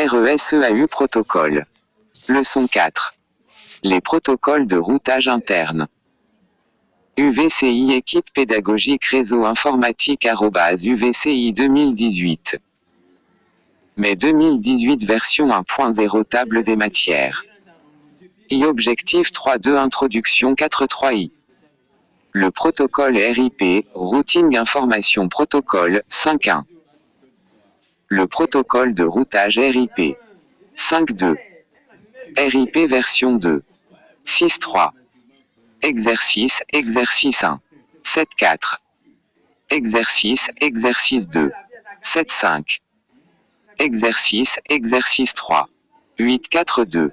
RESEAU Protocole. Leçon 4. Les protocoles de routage interne. UVCI Équipe pédagogique réseau informatique @UVCI 2018. Mai 2018 version 1.0 Table des matières. Objectif 3.2 Introduction 4.3i. Le protocole RIP, Routing Information Protocol, 5.1. Le protocole de routage RIP. 5.2. RIP version 2. 6.3. Exercice 1. 7.4. Exercice 2. 7.5. Exercice 3. 8.4.2.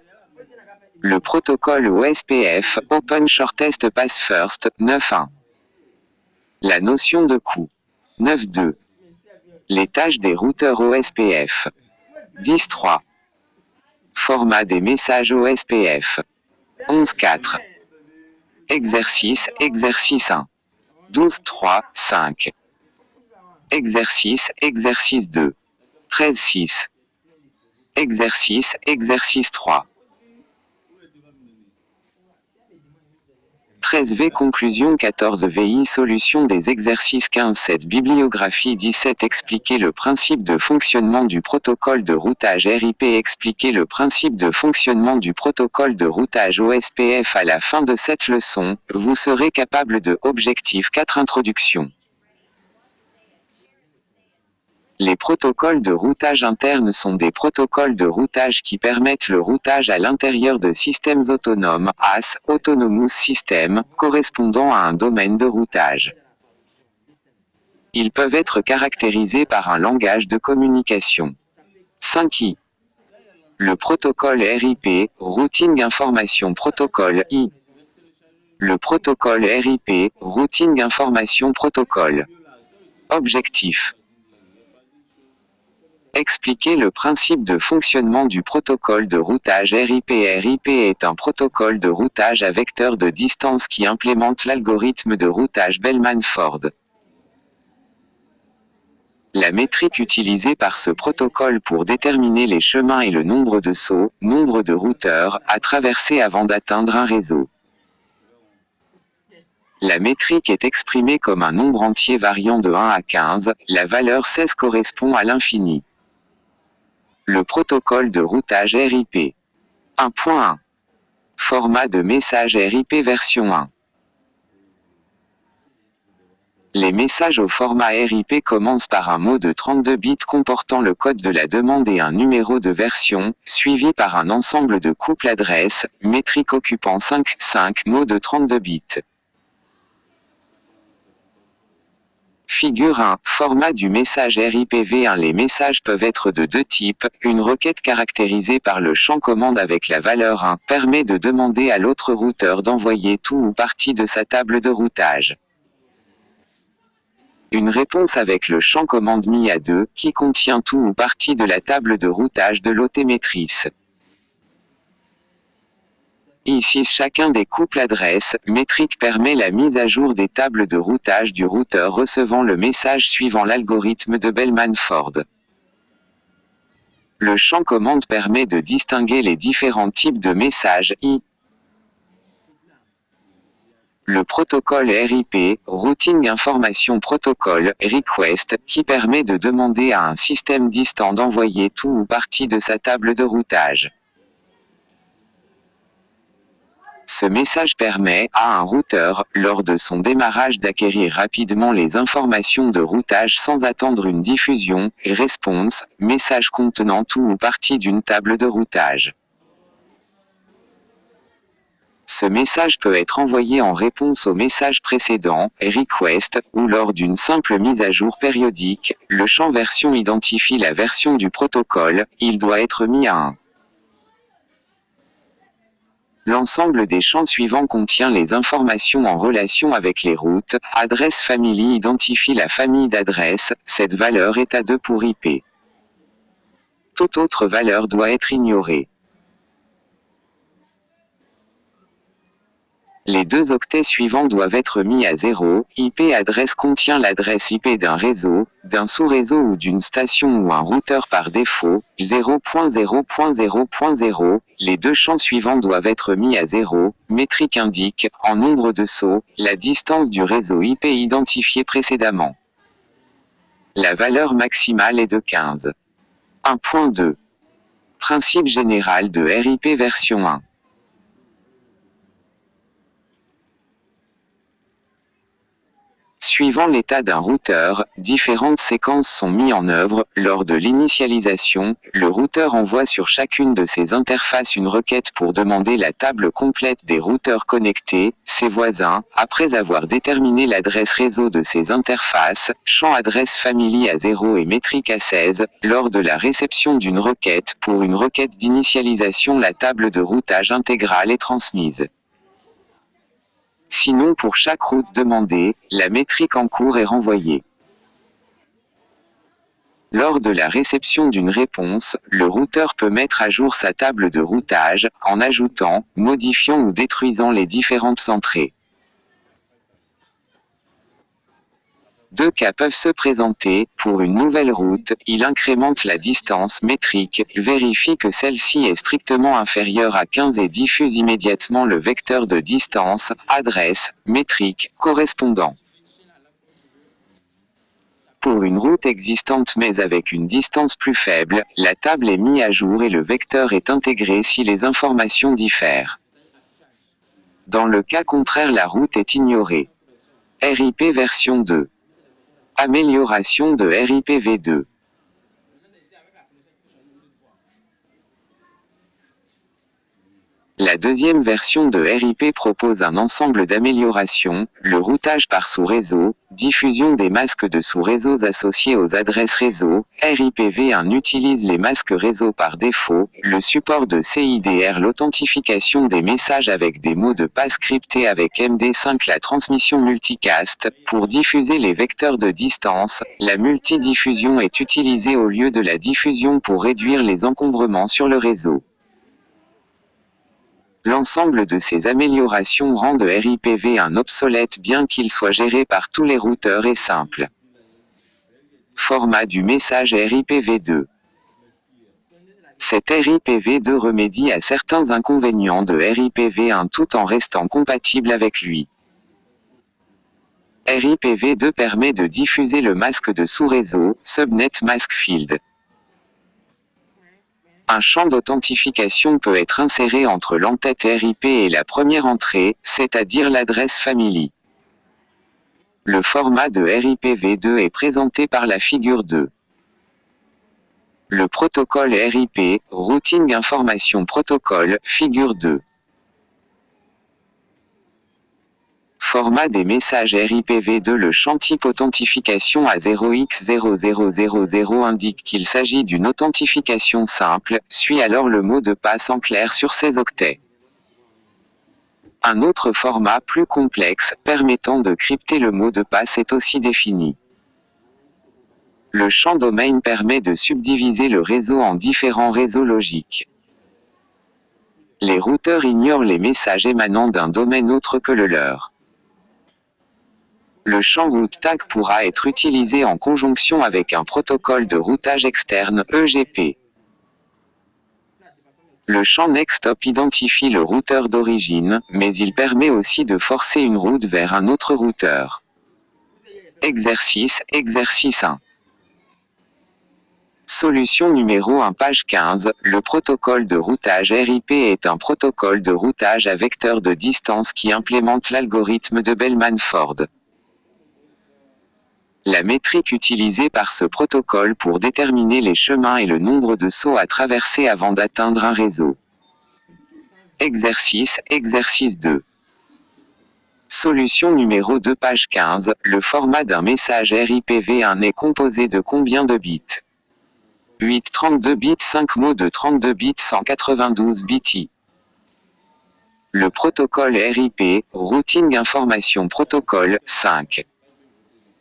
Le protocole OSPF, Open Shortest Path First, 9.1. La notion de coût. 9.2. Les tâches des routeurs OSPF. 10.3. Format des messages OSPF. 11.4. Exercice 1. 12.3, 5. Exercice 2. 13.6. Exercice 3. 13V Conclusion 14VI Solution des exercices 15-7 Bibliographie 17 Expliquer le principe de fonctionnement du protocole de routage RIP Expliquer le principe de fonctionnement du protocole de routage OSPF à la fin de cette leçon, vous serez capable de Objectif 4 Introduction. Les protocoles de routage interne sont des protocoles de routage qui permettent le routage à l'intérieur de systèmes autonomes, AS, Autonomous System, correspondant à un domaine de routage. Ils peuvent être caractérisés par un langage de communication. 5i. Le protocole RIP, Routing Information Protocol, I. Le protocole RIP, Routing Information Protocol. Objectif. Expliquer le principe de fonctionnement du protocole de routage RIP. RIP est un protocole de routage à vecteur de distance qui implémente l'algorithme de routage Bellman-Ford. La métrique utilisée par ce protocole pour déterminer les chemins est le nombre de sauts, nombre de routeurs, à traverser avant d'atteindre un réseau. La métrique est exprimée comme un nombre entier variant de 1 à 15, la valeur 16 correspond à l'infini. Le protocole de routage RIP. 1.1. Format de message RIP version 1. Les messages au format RIP commencent par un mot de 32 bits comportant le code de la demande et un numéro de version, suivi par un ensemble de couples adresses, métrique occupant 5 mots de 32 bits. Figure 1. Format du message RIP v1. Les messages peuvent être de deux types. Une requête caractérisée par le champ commande avec la valeur 1 permet de demander à l'autre routeur d'envoyer tout ou partie de sa table de routage. Une réponse avec le champ commande mis à 2 qui contient tout ou partie de la table de routage de l'hôte émettrice. Ici chacun des couples adresses, métrique permet la mise à jour des tables de routage du routeur recevant le message suivant l'algorithme de Bellman-Ford. Le champ commande permet de distinguer les différents types de messages I. Le protocole RIP, Routing Information Protocol, Request, qui permet de demander à un système distant d'envoyer tout ou partie de sa table de routage. Ce message permet à un routeur, lors de son démarrage d'acquérir rapidement les informations de routage sans attendre une diffusion, response, message contenant tout ou partie d'une table de routage. Ce message peut être envoyé en réponse au message précédent, request, ou lors d'une simple mise à jour périodique. Le champ version identifie la version du protocole, il doit être mis à 1. L'ensemble des champs suivants contient les informations en relation avec les routes. Adresse family identifie la famille d'adresses, cette valeur est à 2 pour IP. Toute autre valeur doit être ignorée. Les deux octets suivants doivent être mis à 0. IP adresse contient l'adresse IP d'un réseau, d'un sous-réseau ou d'une station ou un routeur par défaut. 0.0.0.0. Les deux champs suivants doivent être mis à 0. Métrique indique, en nombre de sauts, la distance du réseau IP identifié précédemment. La valeur maximale est de 15. 1.2. Principe général de RIP version 1. Suivant l'état d'un routeur, différentes séquences sont mises en œuvre. Lors de l'initialisation, le routeur envoie sur chacune de ses interfaces une requête pour demander la table complète des routeurs connectés, ses voisins, après avoir déterminé l'adresse réseau de ses interfaces, champ adresse family à 0 et métrique à 16. Lors de la réception d'une requête pour une requête d'initialisation, la table de routage intégrale est transmise. Sinon, pour chaque route demandée, la métrique en cours est renvoyée. Lors de la réception d'une réponse, le routeur peut mettre à jour sa table de routage, en ajoutant, modifiant ou détruisant les différentes entrées. Deux cas peuvent se présenter. Pour une nouvelle route, il incrémente la distance métrique, vérifie que celle-ci est strictement inférieure à 15 et diffuse immédiatement le vecteur de distance, adresse, métrique, correspondant. Pour une route existante mais avec une distance plus faible, la table est mise à jour et le vecteur est intégré si les informations diffèrent. Dans le cas contraire, la route est ignorée. RIP version 2. Amélioration de RIP v2. La deuxième version de RIP propose un ensemble d'améliorations, le routage par sous-réseau, diffusion des masques de sous-réseaux associés aux adresses réseau. RIPv1 utilise les masques réseau par défaut, le support de CIDR, l'authentification des messages avec des mots de passe cryptés avec MD5, la transmission multicast. Pour diffuser les vecteurs de distance, la multidiffusion est utilisée au lieu de la diffusion pour réduire les encombrements sur le réseau. L'ensemble de ces améliorations rendent RIPv1 obsolète bien qu'il soit géré par tous les routeurs et simple. Format du message RIPv2. Cet RIPv2 remédie à certains inconvénients de RIPv1 tout en restant compatible avec lui. RIPv2 permet de diffuser le masque de sous-réseau, Subnet Mask Field. Un champ d'authentification peut être inséré entre l'entête RIP et la première entrée, c'est-à-dire l'adresse family. Le format de RIPv2 est présenté par la figure 2. Le protocole RIP, Routing Information Protocol, figure 2. Format des messages RIPv2. Le champ type authentification à 0x0000 indique qu'il s'agit d'une authentification simple, suit alors le mot de passe en clair sur ces octets. Un autre format plus complexe, permettant de crypter le mot de passe est aussi défini. Le champ domaine permet de subdiviser le réseau en différents réseaux logiques. Les routeurs ignorent les messages émanant d'un domaine autre que le leur. Le champ route tag pourra être utilisé en conjonction avec un protocole de routage externe EGP. Le champ nextop identifie le routeur d'origine, mais il permet aussi de forcer une route vers un autre routeur. Exercice 1. Solution numéro 1, page 15. Le protocole de routage RIP est un protocole de routage à vecteur de distance qui implémente l'algorithme de Bellman-Ford. La métrique utilisée par ce protocole pour déterminer les chemins et le nombre de sauts à traverser avant d'atteindre un réseau. Exercice 2. Solution numéro 2, page 15. Le format d'un message RIPv1 est composé de combien de bits? 8 32 bits, 5 mots de 32 bits, 192 bits. Le protocole RIP, Routing Information Protocol, 5.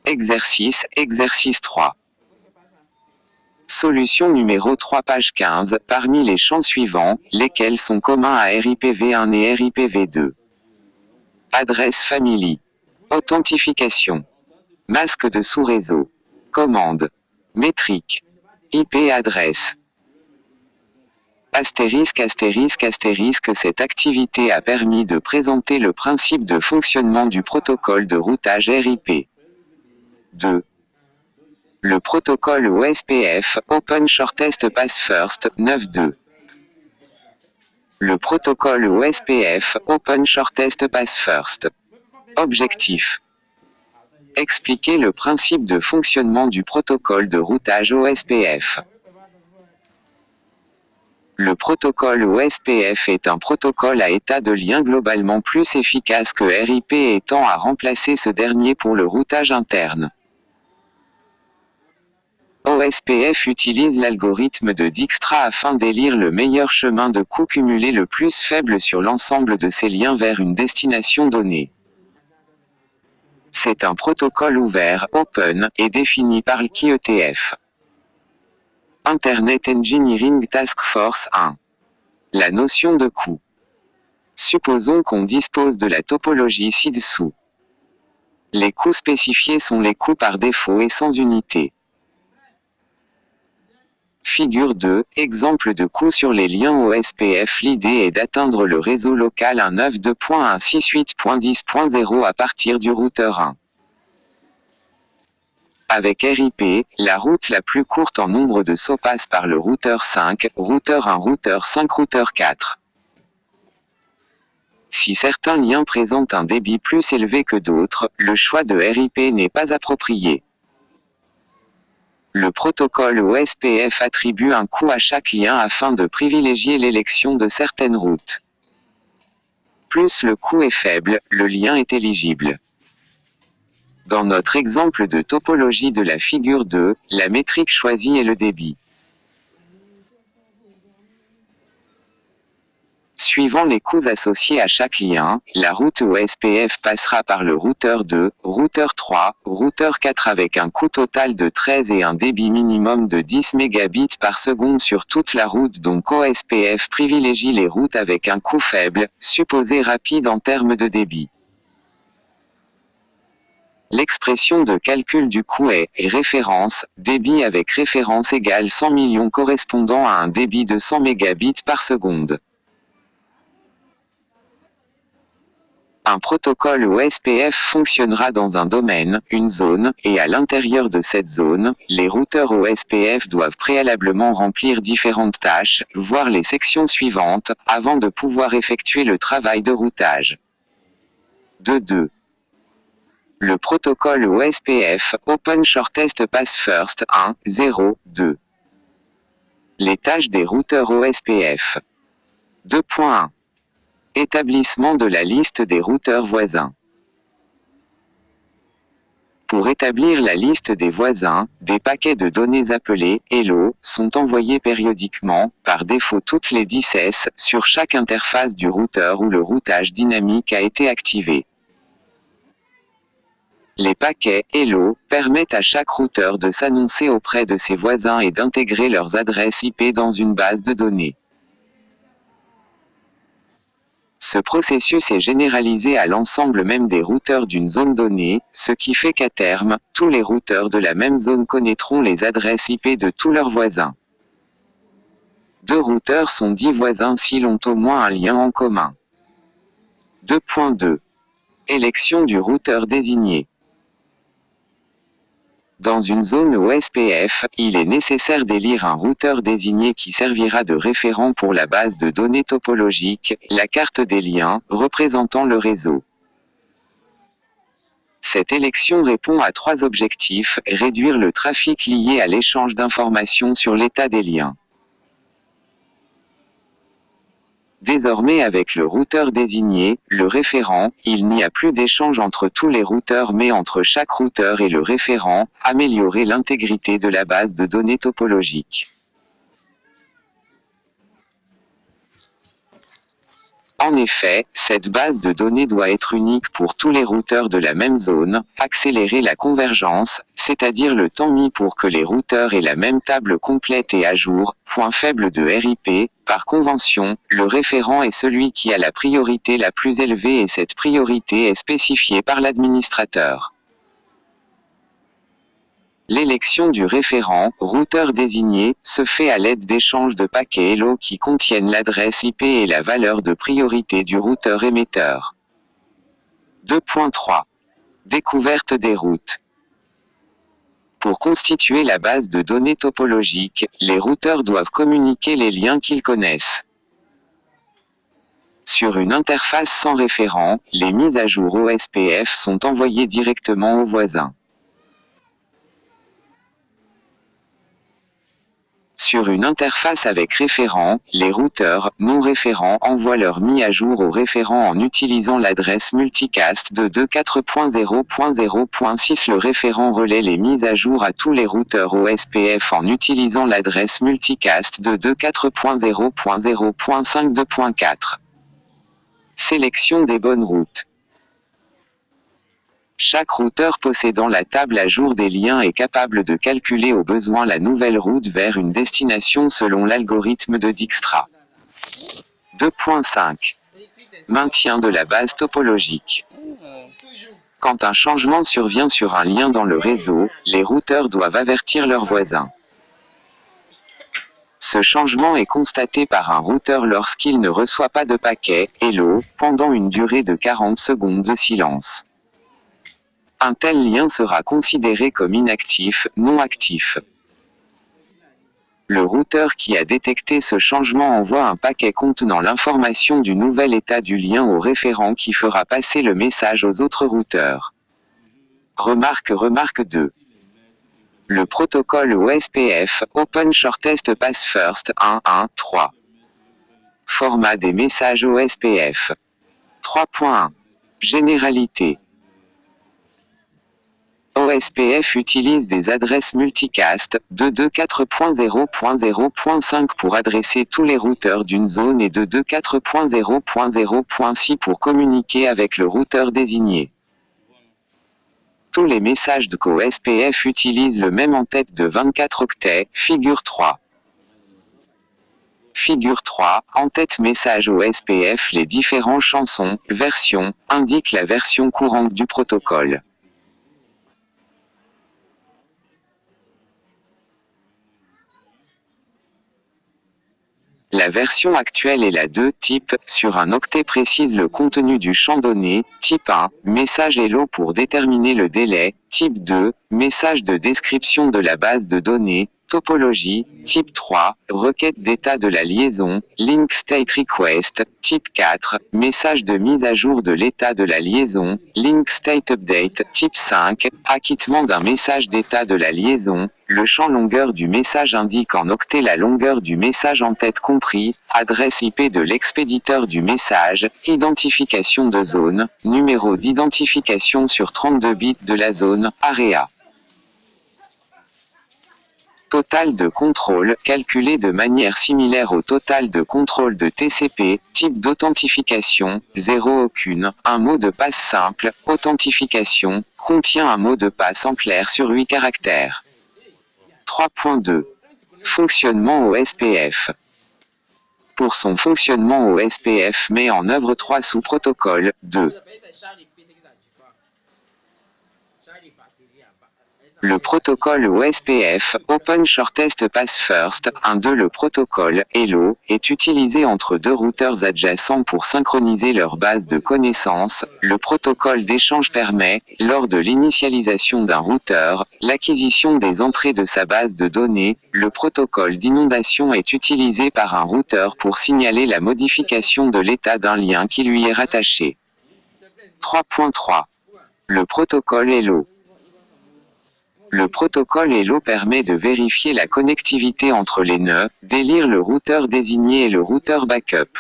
Exercice 3. Solution numéro 3, page 15. Parmi les champs suivants, lesquels sont communs à RIPv1 et RIPv2? Adresse family. Authentification. Masque de sous-réseau. Commande. Métrique. IP adresse. Astérisque astérisque astérisque. Cette activité a permis de présenter le principe de fonctionnement du protocole de routage RIP. 2. Le protocole OSPF, Open Shortest Path First, 9.2. Le protocole OSPF, Open Shortest Path First. Objectif. Expliquer le principe de fonctionnement du protocole de routage OSPF. Le protocole OSPF est un protocole à état de lien globalement plus efficace que RIP et tend à remplacer ce dernier pour le routage interne. OSPF utilise l'algorithme de Dijkstra afin d'élire le meilleur chemin de coût cumulé le plus faible sur l'ensemble de ces liens vers une destination donnée. C'est un protocole ouvert, open, et défini par le KIETF. Internet Engineering Task Force 1. La notion de coût. Supposons qu'on dispose de la topologie ci-dessous. Les coûts spécifiés sont les coûts par défaut et sans unité. Figure 2, exemple de coût sur les liens OSPF. L'idée est d'atteindre le réseau local 192.168.10.0 à partir du routeur 1. Avec RIP, la route la plus courte en nombre de sauts passe par le routeur 5, routeur 1, routeur 5, routeur 4. Si certains liens présentent un débit plus élevé que d'autres, le choix de RIP n'est pas approprié. Le protocole OSPF attribue un coût à chaque lien afin de privilégier l'élection de certaines routes. Plus le coût est faible, le lien est éligible. Dans notre exemple de topologie de la figure 2, la métrique choisie est le débit. Suivant les coûts associés à chaque lien, la route OSPF passera par le routeur 2, routeur 3, routeur 4 avec un coût total de 13 et un débit minimum de 10 mégabits par seconde sur toute la route. Donc OSPF privilégie les routes avec un coût faible, supposé rapide en termes de débit. L'expression de calcul du coût est référence, débit avec référence égale 100 millions correspondant à un débit de 100 mégabits par seconde. Un protocole OSPF fonctionnera dans un domaine, une zone, et à l'intérieur de cette zone, les routeurs OSPF doivent préalablement remplir différentes tâches, voire les sections suivantes, avant de pouvoir effectuer le travail de routage. 2.2. Le protocole OSPF, Open Shortest Path First, 1.0.2. Les tâches des routeurs OSPF. 2.1. Établissement de la liste des routeurs voisins. Pour établir la liste des voisins, des paquets de données appelés « Hello » sont envoyés périodiquement, par défaut toutes les 10 s, sur chaque interface du routeur où le routage dynamique a été activé. Les paquets « Hello » permettent à chaque routeur de s'annoncer auprès de ses voisins et d'intégrer leurs adresses IP dans une base de données. Ce processus est généralisé à l'ensemble même des routeurs d'une zone donnée, ce qui fait qu'à terme, tous les routeurs de la même zone connaîtront les adresses IP de tous leurs voisins. Deux routeurs sont dits voisins s'ils ont au moins un lien en commun. 2.2. Élection du routeur désigné. Dans une zone OSPF, il est nécessaire d'élire un routeur désigné qui servira de référent pour la base de données topologique, la carte des liens, représentant le réseau. Cette élection répond à 3 objectifs: réduire le trafic lié à l'échange d'informations sur l'état des liens. Désormais avec le routeur désigné, le référent, il n'y a plus d'échange entre tous les routeurs mais entre chaque routeur et le référent, améliorer l'intégrité de la base de données topologique. En effet, cette base de données doit être unique pour tous les routeurs de la même zone, accélérer la convergence, c'est-à-dire le temps mis pour que les routeurs aient la même table complète et à jour. Point faible de RIP, par convention, le référent est celui qui a la priorité la plus élevée et cette priorité est spécifiée par l'administrateur. L'élection du référent, routeur désigné, se fait à l'aide d'échanges de paquets Hello qui contiennent l'adresse IP et la valeur de priorité du routeur émetteur. 2.3. Découverte des routes. Pour constituer la base de données topologique, les routeurs doivent communiquer les liens qu'ils connaissent. Sur une interface sans référent, les mises à jour OSPF sont envoyées directement aux voisins. Sur une interface avec référent, les routeurs non référents envoient leur mise à jour au référent en utilisant l'adresse multicast de 2.4.0.0.6. Le référent relaie les mises à jour à tous les routeurs OSPF en utilisant l'adresse multicast de 2.4.0.0.5. 2.4. Sélection des bonnes routes. Chaque routeur possédant la table à jour des liens est capable de calculer au besoin la nouvelle route vers une destination selon l'algorithme de Dijkstra. 2.5. Maintien de la base topologique. Quand un changement survient sur un lien dans le réseau, les routeurs doivent avertir leurs voisins. Ce changement est constaté par un routeur lorsqu'il ne reçoit pas de paquet Hello pendant une durée de 40 secondes de silence. Un tel lien sera considéré comme inactif, non actif. Le routeur qui a détecté ce changement envoie un paquet contenant l'information du nouvel état du lien au référent qui fera passer le message aux autres routeurs. Remarque 2. Le protocole OSPF, Open Shortest Path First 1.1.3. Format des messages OSPF. 3.1. Généralité. OSPF utilise des adresses multicast de 2.4.0.0.5 pour adresser tous les routeurs d'une zone et de 2.4.0.0.6 pour communiquer avec le routeur désigné. Tous les messages de OSPF utilisent le même en-tête de 24 octets, figure 3. Figure 3, en-tête message OSPF. Les différents chansons, versions, indiquent la version courante du protocole. La version actuelle est la 2. Type, sur un octet précise le contenu du champ donné. Type 1, message Hello pour déterminer le délai. Type 2, message de description de la base de données. Topologie. Type 3, requête d'état de la liaison. Link State Request. Type 4, message de mise à jour de l'état de la liaison. Link State Update. Type 5, acquittement d'un message d'état de la liaison. Le champ longueur du message indique en octets la longueur du message en tête compris, adresse IP de l'expéditeur du message, identification de zone, numéro d'identification sur 32 bits de la zone, area. Total de contrôle, calculé de manière similaire au total de contrôle de TCP, type d'authentification, 0 aucune, un mot de passe simple, authentification, contient un mot de passe en clair sur 8 caractères. 3.2. Fonctionnement OSPF. Pour son fonctionnement OSPF met en œuvre 3 sous-protocoles. 2. Le protocole OSPF, Open Shortest Path First, 1.2. Le protocole Hello est utilisé entre deux routeurs adjacents pour synchroniser leur base de connaissances. Le protocole d'échange permet, lors de l'initialisation d'un routeur, l'acquisition des entrées de sa base de données. Le protocole d'inondation est utilisé par un routeur pour signaler la modification de l'état d'un lien qui lui est rattaché. 3.3. Le protocole Hello. Le protocole Hello permet de vérifier la connectivité entre les nœuds, d'élire le routeur désigné et le routeur backup.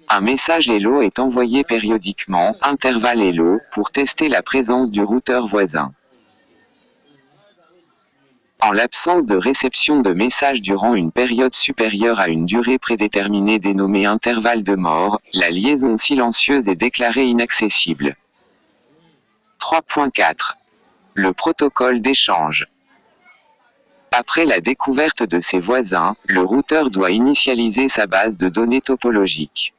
Un message Hello est envoyé périodiquement, intervalle Hello, pour tester la présence du routeur voisin. En l'absence de réception de message durant une période supérieure à une durée prédéterminée dénommée intervalle de mort, la liaison silencieuse est déclarée inaccessible. 3.4. Le protocole d'échange. Après la découverte de ses voisins, le routeur doit initialiser sa base de données topologique.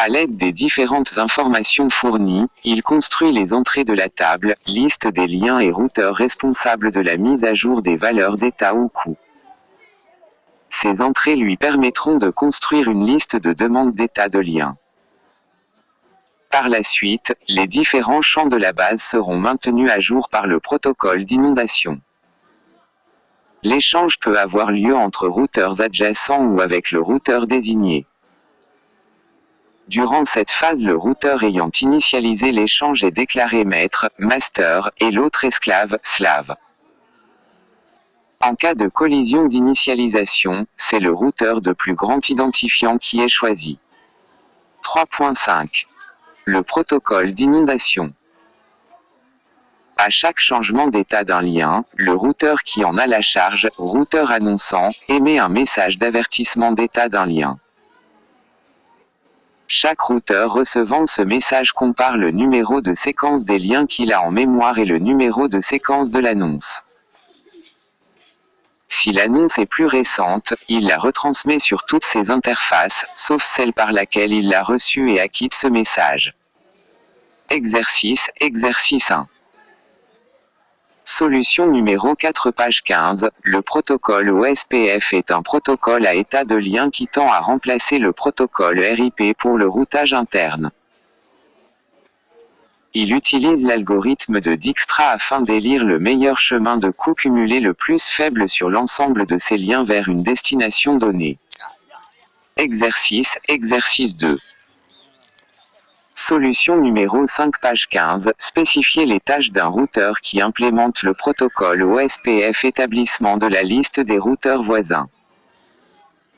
À l'aide des différentes informations fournies, il construit les entrées de la table, liste des liens et routeurs responsables de la mise à jour des valeurs d'état ou coût. Ces entrées lui permettront de construire une liste de demandes d'état de lien. Par la suite, les différents champs de la base seront maintenus à jour par le protocole d'inondation. L'échange peut avoir lieu entre routeurs adjacents ou avec le routeur désigné. Durant cette phase, le routeur ayant initialisé l'échange est déclaré maître, master, et l'autre esclave, slave. En cas de collision d'initialisation, c'est le routeur de plus grand identifiant qui est choisi. 3.5. Le protocole d'inondation. À chaque changement d'état d'un lien, le routeur qui en a la charge, routeur annonçant, émet un message d'avertissement d'état d'un lien. Chaque routeur recevant ce message compare le numéro de séquence des liens qu'il a en mémoire et le numéro de séquence de l'annonce. Si l'annonce est plus récente, il la retransmet sur toutes ses interfaces, sauf celle par laquelle il l'a reçue et acquitte ce message. Exercice 1. Solution numéro 4 page 15. Le protocole OSPF est un protocole à état de lien qui tend à remplacer le protocole RIP pour le routage interne. Il utilise l'algorithme de Dijkstra afin d'élire le meilleur chemin de coût cumulé le plus faible sur l'ensemble de ces liens vers une destination donnée. Exercice 2. Solution numéro 5 page 15. Spécifier les tâches d'un routeur qui implémente le protocole OSPF. Établissement de la liste des routeurs voisins.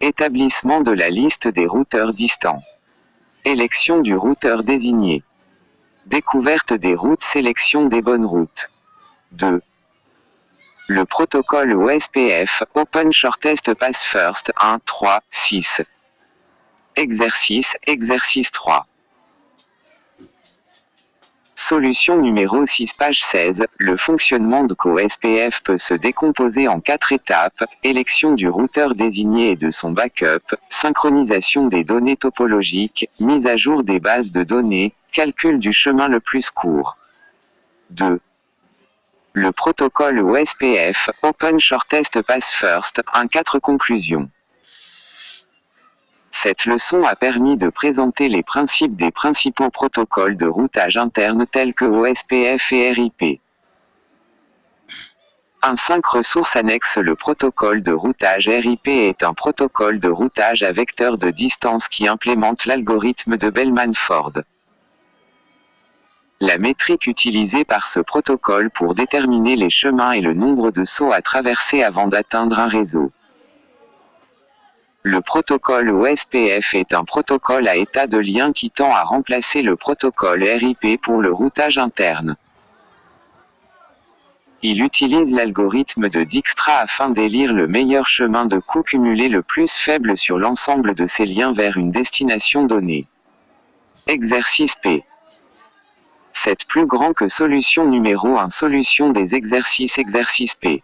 Établissement de la liste des routeurs distants. Élection du routeur désigné. Découverte des routes. Sélection des bonnes routes. 2. Le protocole OSPF, Open Shortest Path First, 1, 3, 6. Exercice 3. Solution numéro 6 page 16. Le fonctionnement de OSPF peut se décomposer en 4 étapes, élection du routeur désigné et de son backup, synchronisation des données topologiques, mise à jour des bases de données, calcul du chemin le plus court. 2. Le protocole OSPF, Open Shortest Path First, 1, 4 conclusions. Cette leçon a permis de présenter les principes des principaux protocoles de routage interne tels que OSPF et RIP. 1.5 Ressources annexes. Le protocole de routage RIP est un protocole de routage à vecteur de distance qui implémente l'algorithme de Bellman-Ford. La métrique utilisée par ce protocole pour déterminer les chemins est le nombre de sauts à traverser avant d'atteindre un réseau. Le protocole OSPF est un protocole à état de lien qui tend à remplacer le protocole RIP pour le routage interne. Il utilise l'algorithme de Dijkstra afin d'élire le meilleur chemin de coût cumulé le plus faible sur l'ensemble de ces liens vers une destination donnée. Exercice P. C'est plus grand que solution numéro 1. Solution des exercices. Exercice P.